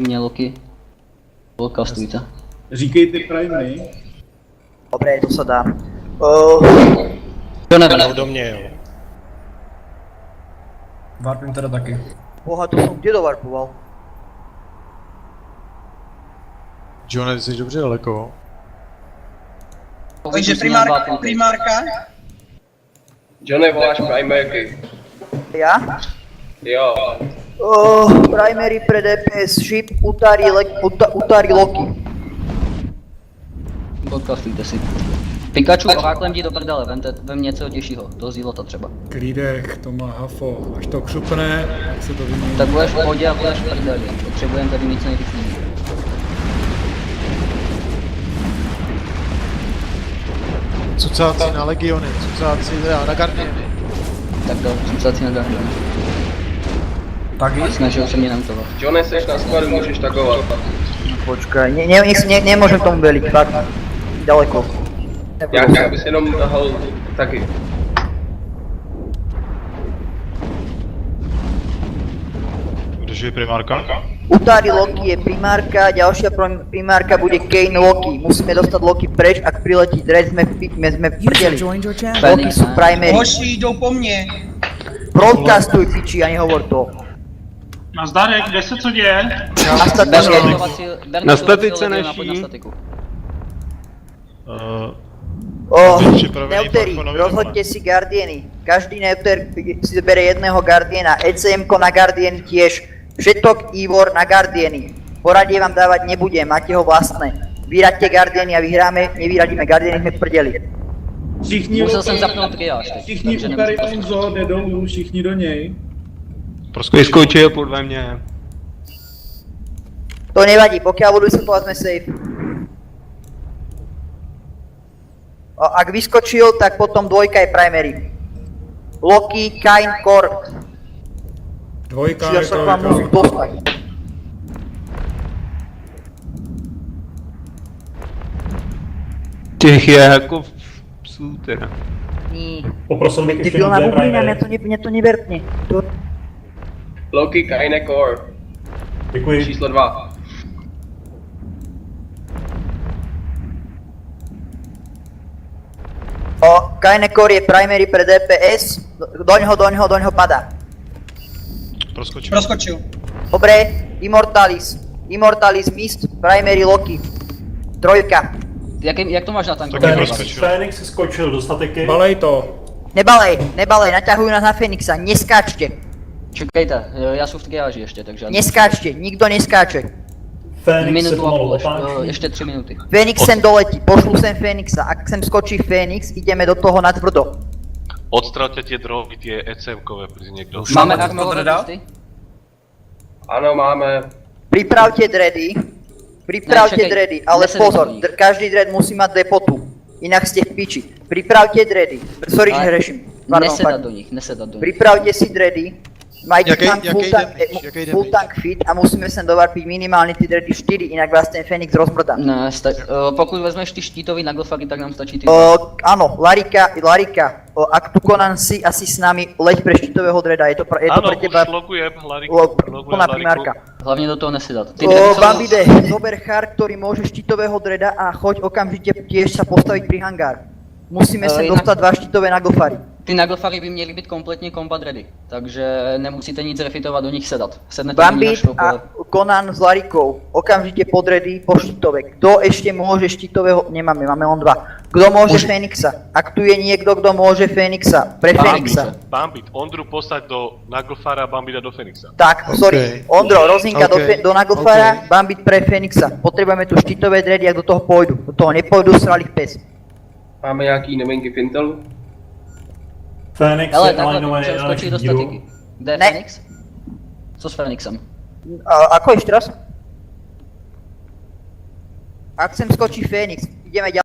mě Loki. Kastujte. Říkej ty primary. Dobre, to sa dá. To nevím. Do mě, jo. Warpím teda taky. Boha, to som kde dovarpoval? John, jsi dobře daleko. Takže primárka? Johnny, voláš primarky. Ja? Jo. Primary pre DPS, ship, utári Loki. Podcastujte si. Pikachu, oháklem ti do prdele, vem něco těžšího, do zílota třeba. Klídek, to má hafo. Až to křupne, tak se to vymění. Tak budeš v pohodě a budeš v prdeli. Potřebujeme tady mít co nejrychleji. Cucáci na legiony, cucáci na Guardiany. Tak do, cucací na Guardian. Taky? Snažil se mě nautovat. Johnny, seš na skladu, můžeš takovat. Počkaj, nemôžem tomu veliť, fakt. Ďaleko. Já bys jenom nahal taky. Kdeže je primárka? Utári Loki je primárka, ďalšia primárka bude Kane Loki. Musíme dostať Loki preč, ak priletí Dread, sme v prdeli. Loki sú primary. Hoši, jdou po mně. Broadcastuj, piči, a nehovor to. Nazdarek, kde se co děje? Na statice naší. Neuteri, rozhoďte si Guardiany. Každý Neuter si bere jedného Guardiana. ECM-ko na Guardiany tiež. Všetok Ivor na Guardiany. Poradie vám dávať nebudem, máte ho vlastné. Vyraďte Guardiany a vyhráme, nevyradíme Guardiany, sme v prdeli. Musel jsem zapnout triáž teď. Všichni utári Onzo, jde dolů, všichni do něj. Vyskočil podle mě. To nevadí, pokiaľ budú vysvetľovať, sme safe. Ak vyskočil, tak potom dvojka je primary. Loki, Kain, Core. Dvojka Čiže je sa k vám musí dostať. Těch je jako psů teda. Poprosil bych ještě na bublina, mě to nevertne. Loki, Kaine, Core. Děkuji. Číslo 2. Kaine Core je primary pre DPS, doňho padá. Proskočil. Dobre, Immortalis Mist, primary Loki. Trojka. Jak to máš na tanku? Fénix skočil do statiky. Balej to. Nebalej, naťahujú nás na Fénixa, neskáčte. Čekejte, já jsem v triáži ještě, takže... Neskáčte, nikdo neskáče. Minutu a půl, ještě 3 minuty. Fénix sem doletí, pošlu sem Fénixa, ak sem skočí Fénix, ideme do toho natvrdo. Odstraťte tie drogy, tie ECM-kové, prísť niekto. Máme armorové vesty? Ano, máme. Pripravte dready, ale pozor, každý dread musí mať depotu, inak ste v piči. Pripravte dready, sorry, že hreším. Nesedat do nich. Pripravte si dready, majte tam full tank fit a musíme sem dovarpiť minimálne ty dready 4, inak vás ten Fénix rozbrdá. Ne, pokud vezmeš ty štítový naglofary, tak nám stačí ty. Áno, Larika, ak tu Conan si asi s nami, leď pre štítového dreda, je to pre teba plná primárka. Hlavně do toho nesedat. Bambide, zober char, ktorý môže štítového dreda a choď okamžite tiež sa postaviť pri hangár. Musíme sem dostať 2 štítové naglofary. Ty naglofary by měly být kompletně combat ready, takže nemusíte nic refitovat, do nich sedat. Bambit a Conan s Larikou, okamžite pod ready po štítove. Kto ešte môže štítového, nemáme, máme len 2. Kto môže Fénixa? Ak tu je niekto, kto môže Fénixa, pre Fénixa. Bambit, Ondru posaď do Naglfara a Bambida do Fénixa. Tak, sorry, Ondro, Rozinka do Naglfara, Bambit pre Fénixa. Potrebujeme tu štítové dready, ak do toho pôjdu. Do toho nepôjdu, sralých pes. Máme nějaký novinky v Intelu? Fénix hele, je takhle alignovaný můžeme na skočit do naši díru. statiky. Kde je Fénix? Co s Fénixem? Ako ešte raz? Ak sem skočí Fénix, ideme ďalej.